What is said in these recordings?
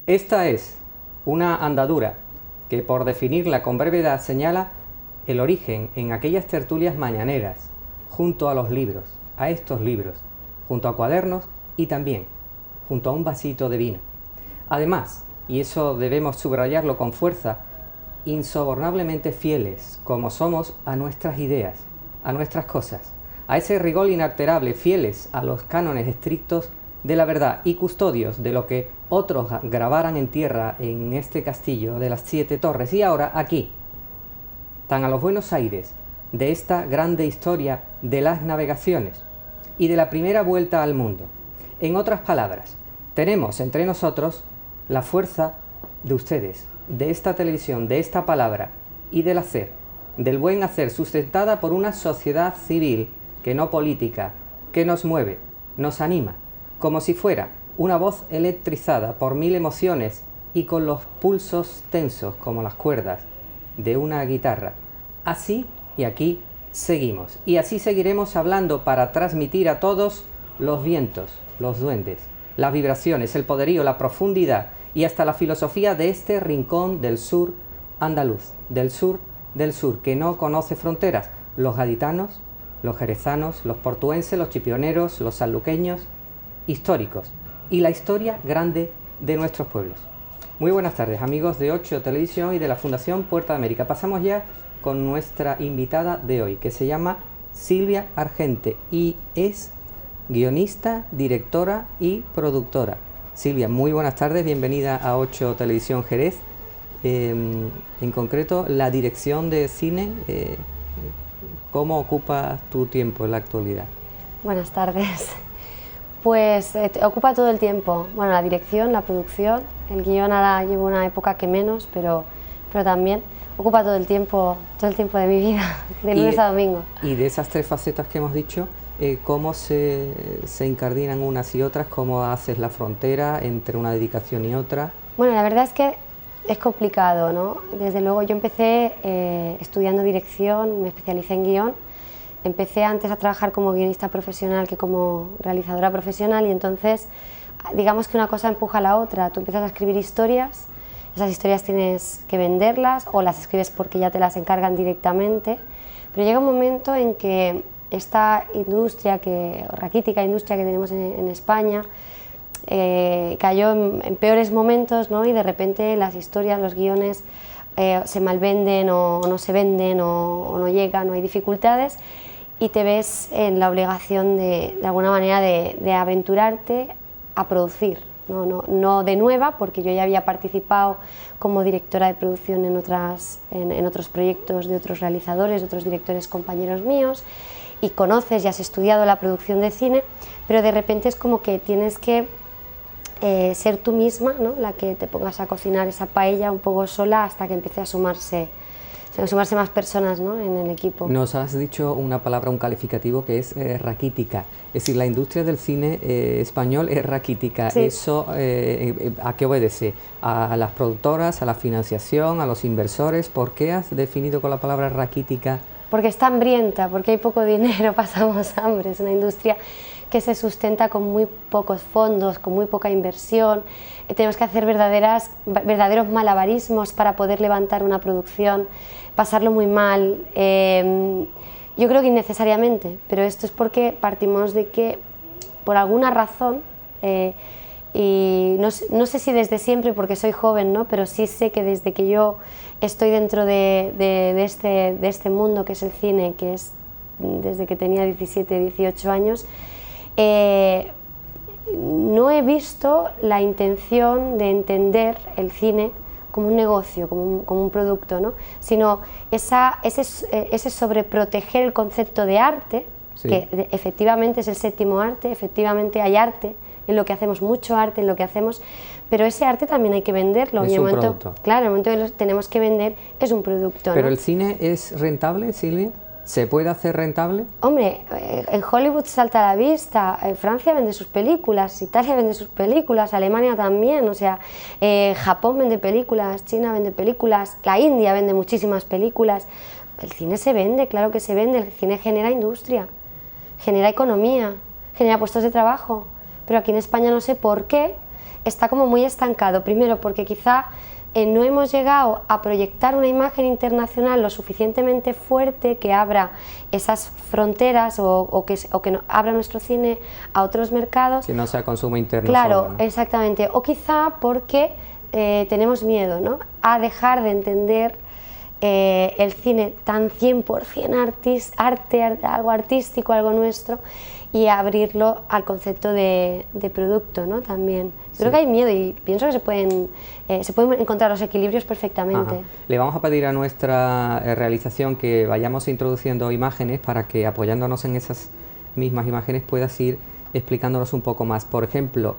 Esta es una andadura que, por definirla con brevedad, señala el origen en aquellas tertulias mañaneras, junto a los libros, a estos libros, junto a cuadernos y también junto a un vasito de vino. Además, y eso debemos subrayarlo con fuerza, insobornablemente fieles como somos a nuestras ideas, a nuestras cosas, a ese rigor inalterable, fieles a los cánones estrictos de la verdad y custodios de lo que otros grabaran en tierra en este castillo de las 7 torres. Y ahora aquí, tan a los buenos aires de esta grande historia de las navegaciones y de la primera vuelta al mundo. En otras palabras, tenemos entre nosotros la fuerza de ustedes, de esta televisión, de esta palabra y del hacer, del buen hacer, sustentada por una sociedad civil que no política, que nos mueve, nos anima, como si fuera una voz electrizada por 1000 emociones y con los pulsos tensos como las cuerdas de una guitarra. Así y aquí seguimos, y así seguiremos hablando para transmitir a todos los vientos, los duendes, las vibraciones, el poderío, la profundidad y hasta la filosofía de este rincón del sur andaluz, del sur, que no conoce fronteras, los gaditanos, los jerezanos, los portuenses, los chipioneros, los sanluqueños, históricos, y la historia grande de nuestros pueblos. Muy buenas tardes, amigos de 8 Televisión y de la Fundación Puerta de América. Pasamos ya con nuestra invitada de hoy, que se llama Silvia Argente y es guionista, directora y productora. Silvia, muy buenas tardes, bienvenida a 8 Televisión Jerez. En concreto, la dirección de cine, ¿cómo ocupa tu tiempo en la actualidad? Buenas tardes. Pues ocupa todo el tiempo. Bueno, la dirección, la producción, el guión ahora llevo una época que menos, pero también ocupa todo el tiempo de mi vida, de lunes a domingo. Y de esas 3 facetas que hemos dicho, ¿cómo se incardinan unas y otras? ¿Cómo haces la frontera entre una dedicación y otra? Bueno, la verdad es que es complicado, ¿no? Desde luego yo empecé estudiando dirección, me especialicé en guión. Empecé antes a trabajar como guionista profesional que como realizadora profesional y entonces digamos que una cosa empuja a la otra. Tú empiezas a escribir historias, esas historias tienes que venderlas o las escribes porque ya te las encargan directamente, pero llega un momento en que esta industria, raquítica industria que tenemos en España, cayó en peores momentos, ¿no? Y de repente las historias, los guiones se malvenden o no se venden o no llegan, o hay dificultades y te ves en la obligación de alguna manera de aventurarte a producir, no de nueva, porque yo ya había participado como directora de producción en otros proyectos de otros realizadores, de otros directores compañeros míos, y conoces y has estudiado la producción de cine, pero de repente es como que tienes que ser tú misma, ¿no? La que te pongas a cocinar esa paella un poco sola hasta que empiece a sumarse más personas, ¿no? En el equipo. Nos has dicho una palabra, un calificativo que es raquítica, es decir, la industria del cine español es raquítica. Sí. ¿Eso a qué obedece? ¿A las productoras, a la financiación, a los inversores? ¿Por qué has definido con la palabra raquítica? Porque está hambrienta, porque hay poco dinero, pasamos hambre, es una industria que se sustenta con muy pocos fondos, con muy poca inversión. Tenemos que hacer verdaderos malabarismos para poder levantar una producción, pasarlo muy mal, yo creo que innecesariamente, pero esto es porque partimos de que por alguna razón, y no sé si desde siempre porque soy joven, ¿no? Pero sí sé que desde que yo estoy dentro de este mundo que es el cine, que es desde que tenía 17, 18 años, no he visto la intención de entender el cine como un negocio, como un producto, ¿no? Sino ese sobreproteger el concepto de arte, sí, que efectivamente es el séptimo arte, efectivamente hay arte en lo que hacemos, mucho arte en lo que hacemos, pero ese arte también hay que venderlo. Es un producto. Claro, en el momento que lo tenemos que vender es un producto, ¿Pero ¿no? el cine es rentable, Silvia? ¿Se puede hacer rentable? Hombre, en Hollywood salta a la vista, Francia vende sus películas, Italia vende sus películas, Alemania también, o sea, Japón vende películas, China vende películas, la India vende muchísimas películas. El cine se vende, claro que se vende, el cine genera industria, genera economía, genera puestos de trabajo, pero aquí en España no sé por qué está como muy estancado. Primero porque quizá no hemos llegado a proyectar una imagen internacional lo suficientemente fuerte que abra esas fronteras o que abra nuestro cine a otros mercados. Que no sea consumo interno. Claro, solo, ¿no? exactamente. O quizá porque tenemos miedo, ¿no?, a dejar de entender el cine tan 100% algo artístico, algo nuestro, y abrirlo al concepto de producto, ¿no? También. Sí. Creo que hay miedo y pienso que se pueden encontrar los equilibrios perfectamente. Ajá. Le vamos a pedir a nuestra realización que vayamos introduciendo imágenes para que, apoyándonos en esas mismas imágenes, puedas ir explicándonos un poco más. Por ejemplo,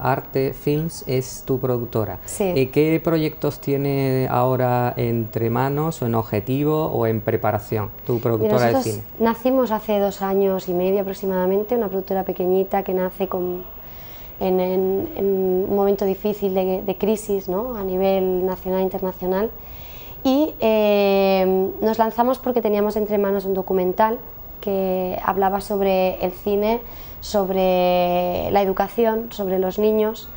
Arte Films es tu productora. Sí. ¿Qué proyectos tiene ahora entre manos o en objetivo o en preparación tu productora de cine? Nacimos hace 2 años y medio aproximadamente, una productora pequeñita que nace en un momento difícil de crisis, ¿no?, a nivel nacional e internacional, y nos lanzamos porque teníamos entre manos un documental que hablaba sobre el cine, sobre la educación, sobre los niños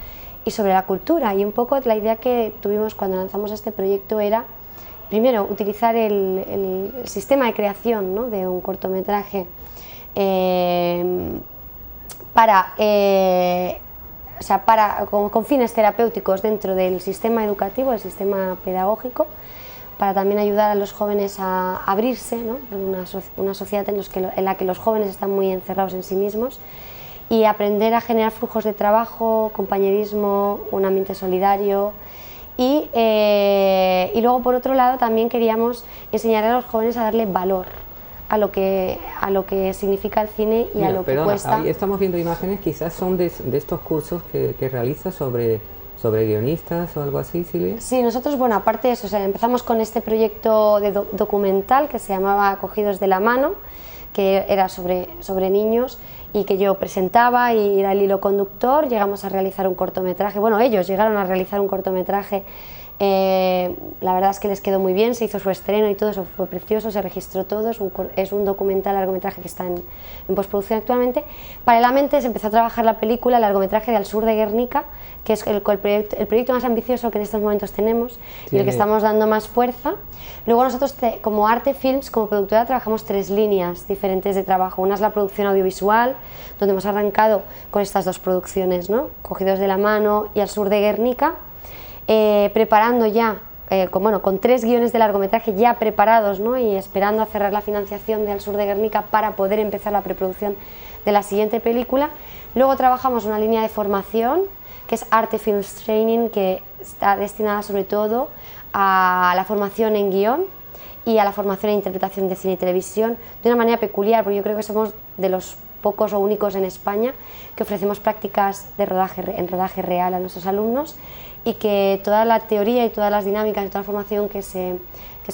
y sobre la cultura. Y un poco la idea que tuvimos cuando lanzamos este proyecto era, primero, utilizar el sistema de creación, ¿no?, de un cortometraje con fines terapéuticos dentro del sistema educativo, el sistema pedagógico, para también ayudar a los jóvenes a abrirse, ¿no?, una sociedad en la que los jóvenes están muy encerrados en sí mismos, y aprender a generar flujos de trabajo, compañerismo, un ambiente solidario. Y luego, por otro lado, también queríamos enseñar a los jóvenes a darle valor a lo que significa el cine y a lo que cuesta. Ahí estamos viendo imágenes, quizás son de estos cursos que realizas sobre guionistas o algo así, Silvia. Sí, nosotros, bueno, aparte de eso, empezamos con este proyecto de documental que se llamaba Cogidos de la mano, que era sobre niños y que yo presentaba y era el hilo conductor. Llegamos a realizar un cortometraje, bueno, ellos llegaron a realizar un cortometraje. La verdad es que les quedó muy bien, se hizo su estreno y todo eso, fue precioso, se registró todo, es un documental, largometraje que está en postproducción actualmente. Paralelamente se empezó a trabajar la película, el largometraje de Al sur de Guernica, que es el proyecto más ambicioso que en estos momentos tenemos y el que estamos dando más fuerza. Luego nosotros, como Arte Films, como productora, trabajamos 3 líneas diferentes de trabajo. Una es la producción audiovisual, donde hemos arrancado con estas 2 producciones, ¿no?, Cogidos de la mano y Al sur de Guernica, preparando ya, con 3 guiones de largometraje ya preparados, ¿no?, y esperando a cerrar la financiación de Al sur de Guernica para poder empezar la preproducción de la siguiente película. Luego trabajamos una línea de formación que es Arte Films Training, que está destinada sobre todo a la formación en guión y a la formación en interpretación de cine y televisión, de una manera peculiar, porque yo creo que somos de los pocos o únicos en España que ofrecemos prácticas en rodaje real a nuestros alumnos, y que toda la teoría y todas las dinámicas y toda la formación que se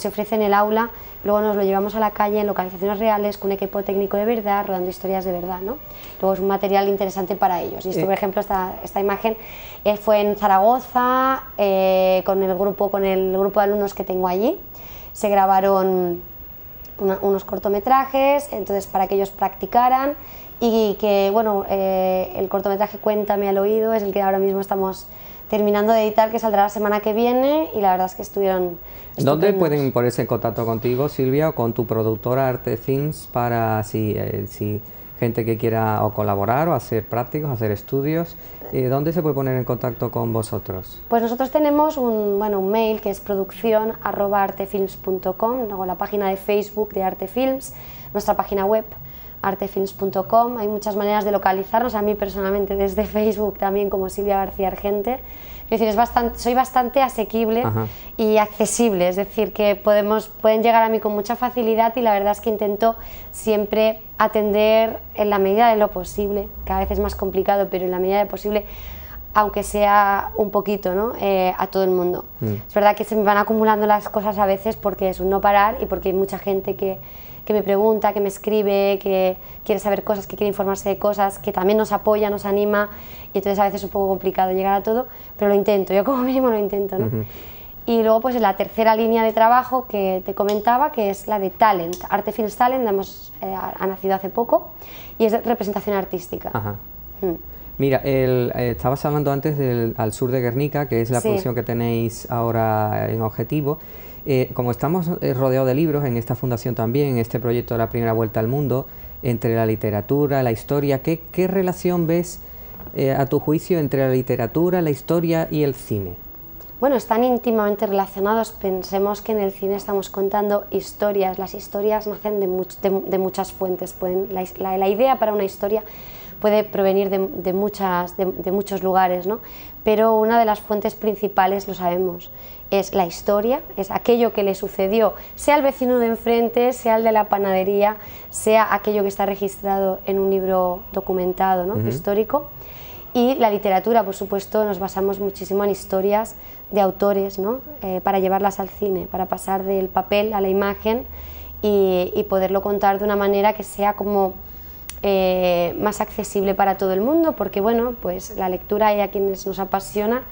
ofrece en el aula, luego nos lo llevamos a la calle en localizaciones reales con un equipo técnico de verdad, rodando historias de verdad, ¿no? Luego es un material interesante para ellos. Y esto, por ejemplo, esta imagen fue en Zaragoza, con el grupo de alumnos que tengo allí. Se grabaron unos cortometrajes, entonces, para que ellos practicaran, y que, bueno, el cortometraje Cuéntame al oído es el que ahora mismo estamos terminando de editar, que saldrá la semana que viene, y la verdad es que estuvieron estupendos. ¿Dónde pueden ponerse en contacto contigo, Silvia, o con tu productora Arte Films, para si gente que quiera o colaborar o hacer prácticos, hacer estudios? ¿Dónde se puede poner en contacto con vosotros? Pues nosotros tenemos un mail que es produccion@artefilms.com, luego la página de Facebook de Arte Films, nuestra página web artefilms.com. Hay muchas maneras de localizarnos, a mí personalmente desde Facebook también, como Silvia García Argente. Es decir, soy bastante asequible. Ajá. Y accesible, es decir, que pueden llegar a mí con mucha facilidad, y la verdad es que intento siempre atender en la medida de lo posible, cada vez es más complicado, pero en la medida de lo posible, aunque sea un poquito, ¿no?, a todo el mundo. Es verdad que se me van acumulando las cosas a veces, porque es un no parar y porque hay mucha gente que me pregunta, que me escribe, que quiere saber cosas, que quiere informarse de cosas, que también nos apoya, nos anima, y entonces a veces es un poco complicado llegar a todo, pero lo intento, yo como mínimo lo intento, ¿no? Y luego, pues, la tercera línea de trabajo que te comentaba, que es la de Talent, Arte Films Talent, ha nacido hace poco, y es de representación artística. Ajá. Mira, estabas hablando antes del Al sur de Guernica, que es la producción que tenéis ahora en objetivo. Como estamos rodeados de libros en esta fundación también, en este proyecto de la primera vuelta al mundo, entre la literatura, la historia, ¿qué relación ves a tu juicio entre la literatura, la historia y el cine? Bueno, están íntimamente relacionados. Pensemos que en el cine estamos contando historias. Las historias nacen de muchas fuentes. La idea para una historia puede provenir de muchos lugares, ¿no? Pero una de las fuentes principales, lo sabemos, es la historia, es aquello que le sucedió, sea al vecino de enfrente, sea el de la panadería, sea aquello que está registrado en un libro documentado, ¿no? Histórico. Y la literatura, por supuesto, nos basamos muchísimo en historias de autores, ¿no? Para llevarlas al cine, para pasar del papel a la imagen y poderlo contar de una manera que sea como más accesible para todo el mundo, porque bueno, pues la lectura hay a quienes nos apasiona,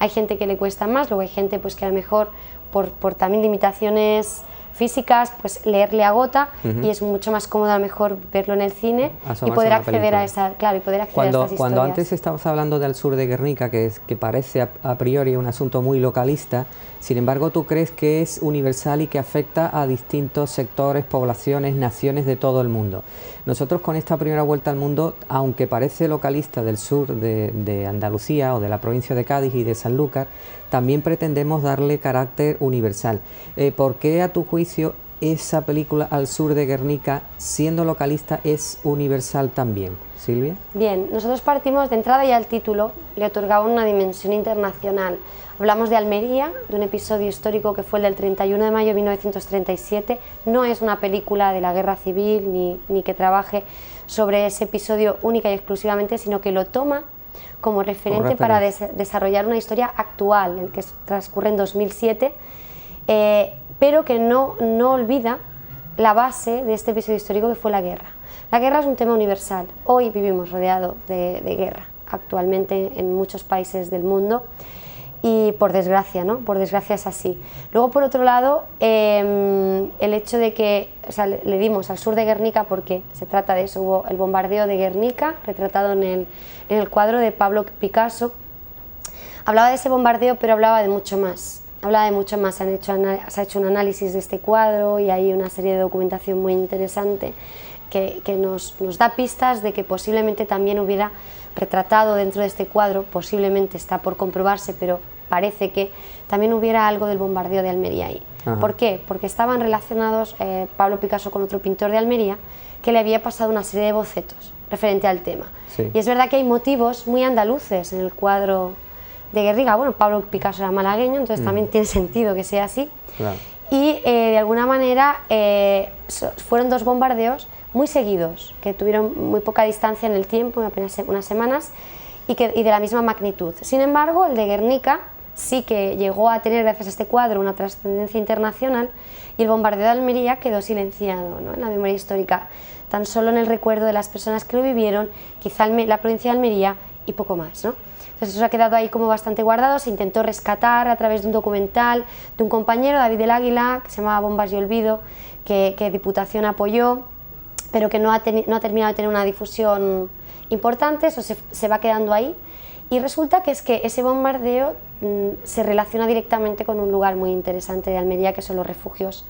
hay gente que le cuesta más, luego hay gente pues que a lo mejor por también limitaciones físicas, pues leer le agota y es mucho más cómodo a lo mejor verlo en el cine y poder acceder a esa, claro, y poder acceder a estas historias. Cuando antes estabas hablando del sur de Guernica, que parece a priori un asunto muy localista, sin embargo, ¿tú crees que es universal y que afecta a distintos sectores, poblaciones, naciones de todo el mundo? Nosotros con esta primera vuelta al mundo, aunque parece localista del sur de Andalucía o de la provincia de Cádiz y de Sanlúcar, también pretendemos darle carácter universal. ¿Por qué, a tu juicio, esa película Al sur de Guernica, siendo localista, es universal también? Silvia. Bien, nosotros partimos de entrada y al título, le otorgaba una dimensión internacional. Hablamos de Almería, de un episodio histórico que fue el del 31 de mayo de 1937. No es una película de la guerra civil ni que trabaje sobre ese episodio única y exclusivamente, sino que lo toma como referente para desarrollar una historia actual, que transcurre en 2007, pero que no olvida la base de este episodio histórico que fue la guerra. La guerra es un tema universal. Hoy vivimos rodeados de guerra, actualmente en muchos países del mundo, y por desgracia, ¿no? Por desgracia es así. Luego, por otro lado, el hecho de que, o sea, le dimos al sur de Guernica porque se trata de eso, hubo el bombardeo de Guernica, retratado en el cuadro de Pablo Picasso. Hablaba de ese bombardeo, pero hablaba de mucho más. Se ha hecho un análisis de este cuadro y hay una serie de documentación muy interesante que nos da pistas de que posiblemente también hubiera retratado dentro de este cuadro, posiblemente está por comprobarse, pero parece que también hubiera algo del bombardeo de Almería ahí. Ajá. ¿Por qué? Porque estaban relacionados Pablo Picasso con otro pintor de Almería que le había pasado una serie de bocetos referente al tema. Sí. Y es verdad que hay motivos muy andaluces en el cuadro de Guernica. Bueno, Pablo Picasso era malagueño, entonces también tiene sentido que sea así. Claro. Y de alguna manera fueron dos bombardeos muy seguidos, que tuvieron muy poca distancia en el tiempo, apenas unas semanas, y de la misma magnitud. Sin embargo, el de Guernica sí que llegó a tener, gracias a este cuadro, una trascendencia internacional, y el bombardeo de Almería quedó silenciado, ¿no?, en la memoria histórica, tan solo en el recuerdo de las personas que lo vivieron, quizá la provincia de Almería y poco más, ¿no? Entonces eso ha quedado ahí como bastante guardado. Se intentó rescatar a través de un documental de un compañero, David del Águila, que se llamaba Bombas y Olvido, que Diputación apoyó, pero que no ha terminado de tener una difusión importante. Eso se va quedando ahí, y resulta que ese bombardeo se relaciona directamente con un lugar muy interesante de Almería, que son los refugios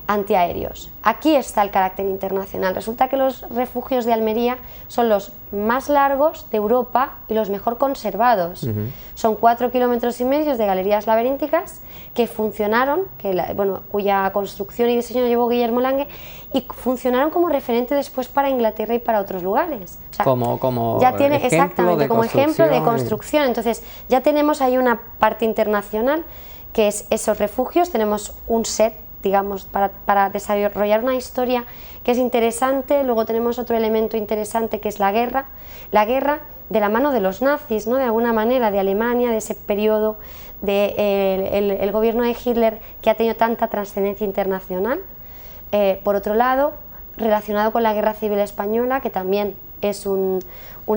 antiaéreos. Aquí está el carácter internacional. Resulta que los refugios de Almería son los más largos de Europa y los mejor conservados. Son 4,5 kilómetros de galerías laberínticas que funcionaron, cuya construcción y diseño llevó Guillermo Lange, y funcionaron como referente después para Inglaterra y para otros lugares. O sea, como ya tiene, exactamente, como ejemplo de construcción. Entonces ya tenemos ahí una parte internacional, que es esos refugios. Tenemos un set, digamos, para desarrollar una historia que es interesante. Luego tenemos otro elemento interesante, que es la guerra de la mano de los nazis, ¿no?, de alguna manera, de Alemania, de ese periodo el gobierno de Hitler, que ha tenido tanta trascendencia internacional. Por otro lado, relacionado con la Guerra Civil Española, que también es un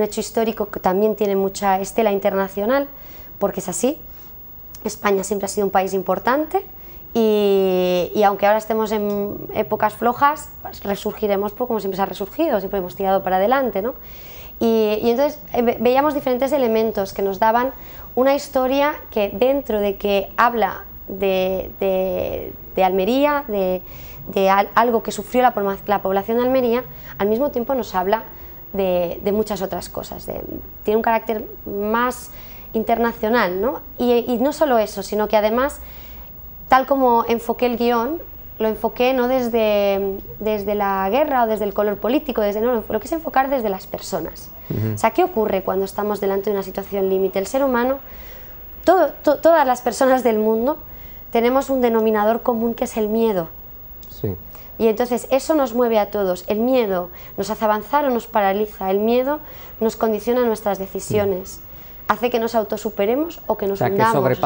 hecho histórico que también tiene mucha estela internacional, porque es así. España siempre ha sido un país importante, y aunque ahora estemos en épocas flojas, pues resurgiremos como siempre se ha resurgido, siempre hemos tirado para adelante, ¿no? Y entonces veíamos diferentes elementos que nos daban una historia que dentro de que habla de Almería, de algo que sufrió la población de Almería, al mismo tiempo nos habla de muchas otras cosas, tiene un carácter más internacional, ¿no? Y no solo eso, sino que además, tal como enfoqué el guión, lo enfoqué no desde la guerra o desde el color político, lo quise enfocar desde las personas. O sea, ¿qué ocurre cuando estamos delante de una situación límite? El ser humano, todas las personas del mundo, tenemos un denominador común que es el miedo. Sí. Y entonces eso nos mueve a todos. El miedo nos hace avanzar o nos paraliza. El miedo nos condiciona nuestras decisiones. Hace que nos autosuperemos o que nos hundamos.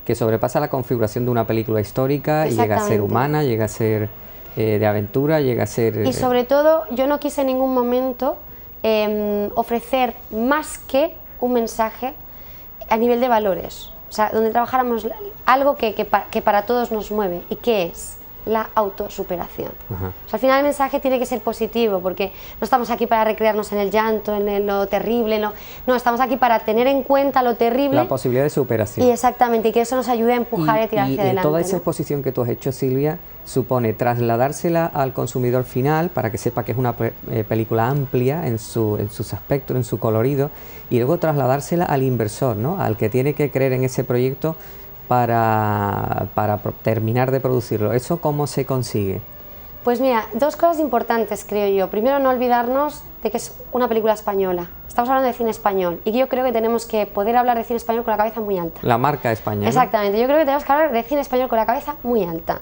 Que sobrepasa la configuración de una película histórica y llega a ser humana, llega a ser de aventura, llega a ser... Y sobre todo, yo no quise en ningún momento ofrecer más que un mensaje a nivel de valores. O sea, donde trabajáramos algo que para todos nos mueve. ¿Y qué es? La autosuperación. O sea, al final el mensaje tiene que ser positivo, porque no estamos aquí para recrearnos en el llanto, en lo terrible, no, estamos aquí para tener en cuenta lo terrible. La posibilidad de superación. Y exactamente, y que eso nos ayude a empujar y tirar hacia adelante. Toda esa exposición que tú has hecho, Silvia, supone trasladársela al consumidor final para que sepa que es una película amplia en sus aspectos, en su colorido, y luego trasladársela al inversor, ¿no? Al que tiene que creer en ese proyecto para terminar de producirlo. ¿Eso cómo se consigue? Pues mira, dos cosas importantes, creo yo. Primero, no olvidarnos de que es una película española. Estamos hablando de cine español y yo creo que tenemos que poder hablar de cine español con la cabeza muy alta. La marca España, ¿no? Exactamente, yo creo que tenemos que hablar de cine español con la cabeza muy alta.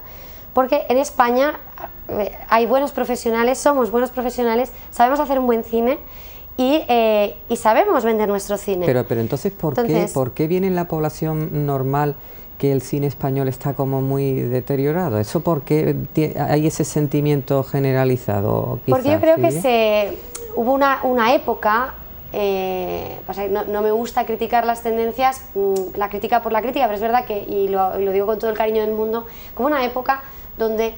Porque en España hay buenos profesionales, somos buenos profesionales, sabemos hacer un buen cine y sabemos vender nuestro cine. Pero entonces, ¿por qué viene en la población normal que el cine español está como muy deteriorado? ¿Eso por qué hay ese sentimiento generalizado? Quizás, porque yo creo Silvia, que hubo una época, no me gusta criticar las tendencias, la crítica por la crítica, pero es verdad que, y lo digo con todo el cariño del mundo, como una época donde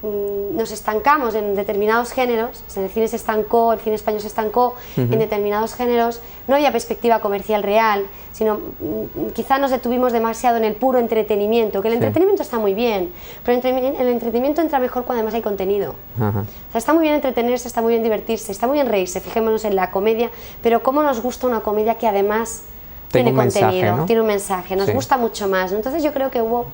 nos estancamos en determinados géneros. El cine se estancó, el cine español se estancó en determinados géneros, no había perspectiva comercial real, sino quizá nos detuvimos demasiado en el puro entretenimiento, que el entretenimiento está muy bien, pero el entretenimiento entra mejor cuando además hay contenido. O sea, está muy bien entretenerse, está muy bien divertirse, está muy bien reírse, fijémonos en la comedia, pero cómo nos gusta una comedia que además tiene contenido, mensaje, ¿no? Tiene un mensaje, nos gusta mucho más, ¿no? Entonces yo creo que hubo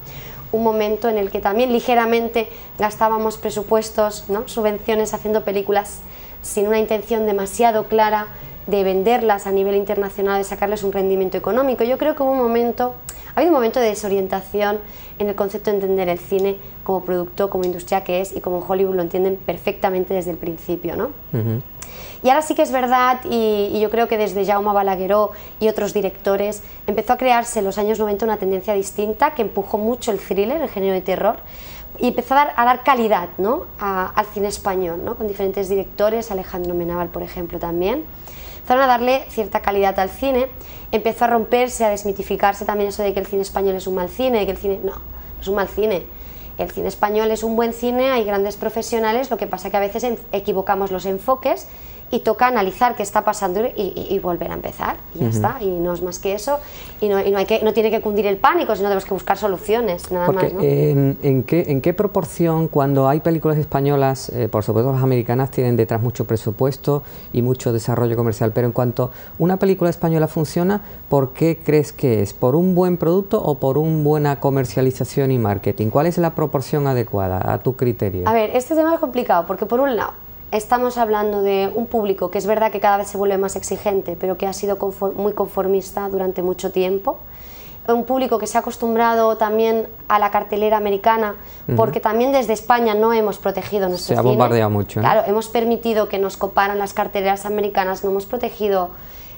un momento en el que también ligeramente gastábamos presupuestos, ¿no? Subvenciones haciendo películas sin una intención demasiado clara de venderlas a nivel internacional, de sacarles un rendimiento económico. Yo creo que ha habido un momento de desorientación en el concepto de entender el cine como producto, como industria que es, y como Hollywood lo entienden perfectamente desde el principio, ¿no? Y ahora sí que es verdad, y yo creo que desde Jaume Balagueró y otros directores empezó a crearse en los años 90 una tendencia distinta que empujó mucho el thriller, el género de terror, y empezó a dar calidad, ¿no? al cine español, ¿no? Con diferentes directores, Alejandro Menábar, por ejemplo, también. Empezaron a darle cierta calidad al cine, empezó a romperse, a desmitificarse también eso de que el cine español es un mal cine, de que el cine... No es un mal cine. El cine español es un buen cine, hay grandes profesionales, lo que pasa que a veces equivocamos los enfoques y toca analizar qué está pasando y volver a empezar, y ya está, y no es más que eso, y no tiene que cundir el pánico, sino tenemos que buscar soluciones, nada más, ¿no? ¿En qué proporción, cuando hay películas españolas, por supuesto las americanas tienen detrás mucho presupuesto y mucho desarrollo comercial, pero en cuanto una película española funciona, ¿por qué crees que es? ¿Por un buen producto o por una buena comercialización y marketing? ¿Cuál es la proporción adecuada a tu criterio? A ver, este tema es complicado, porque por un lado, estamos hablando de un público que es verdad que cada vez se vuelve más exigente, pero que ha sido muy conformista durante mucho tiempo. Un público que se ha acostumbrado también a la cartelera americana, porque también desde España no hemos protegido nuestro cine. Se ha bombardeado mucho, ¿no? Claro, hemos permitido que nos coparan las carteleras americanas, no hemos protegido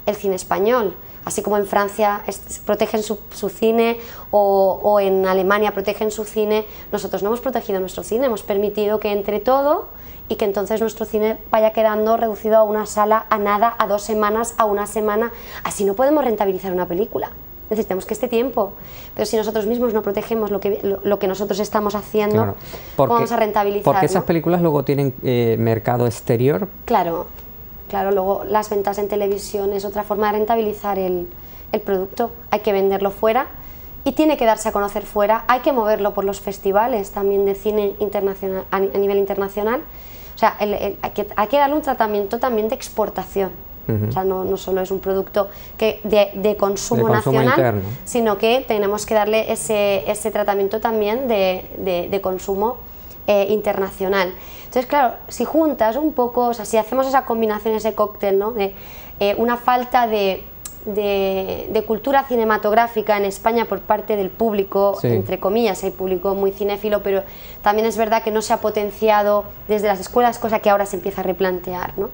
el cine español. Así como en Francia protegen su cine o en Alemania protegen su cine, nosotros no hemos protegido nuestro cine, hemos permitido que entre todo y que entonces nuestro cine vaya quedando reducido a una sala, a nada, a 2 semanas, a 1 semana. Así no podemos rentabilizar una película. Necesitamos que esté tiempo, pero si nosotros mismos no protegemos lo que nosotros estamos haciendo, claro, ¿cómo vamos a rentabilizar? Porque esas películas luego tienen mercado exterior. Claro, claro, luego las ventas en televisión es otra forma de rentabilizar el producto. Hay que venderlo fuera y tiene que darse a conocer fuera, hay que moverlo por los festivales también de cine internacional, a nivel internacional. O sea, hay que darle un tratamiento también de exportación. O sea, no solo es un producto de consumo nacional, interno, sino que tenemos que darle ese tratamiento también de consumo internacional. Entonces, claro, si juntas un poco, o sea, si hacemos esa combinación, ese cóctel, ¿no? De una falta de cultura cinematográfica en España por parte del público, sí, entre comillas, hay público muy cinéfilo, pero también es verdad que no se ha potenciado desde las escuelas, cosa que ahora se empieza a replantear, ¿no?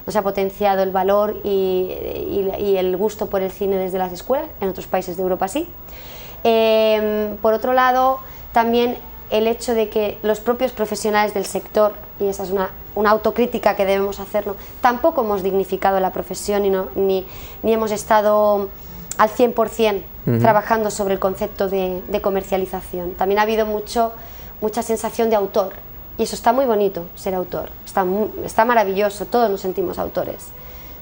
No se ha potenciado el valor y el gusto por el cine desde las escuelas, en otros países de Europa sí. Por otro lado, también el hecho de que los propios profesionales del sector, y esa es una autocrítica que debemos hacernos, tampoco hemos dignificado la profesión ni hemos estado al 100% trabajando sobre el concepto de comercialización. También ha habido mucha sensación de autor, y eso está muy bonito, ser autor, está maravilloso, todos nos sentimos autores,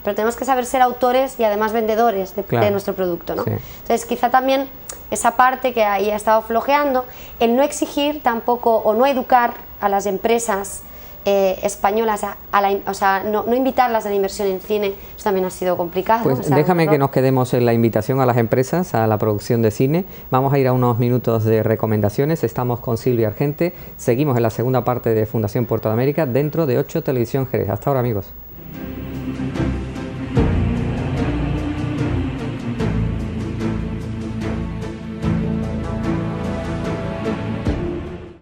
pero tenemos que saber ser autores y además vendedores de nuestro producto, ¿no? Sí. Entonces quizá también esa parte que ahí ha estado flojeando, el no exigir tampoco o no educar a las empresas españolas, o sea, no invitarlas a la inversión en cine, eso también ha sido complicado. Pues déjame que nos quedemos en la invitación a las empresas, a la producción de cine. Vamos a ir a unos minutos de recomendaciones. Estamos con Silvia Argente, seguimos en la segunda parte de Fundación Puerto de América dentro de 8 Televisión Jerez. Hasta ahora, amigos.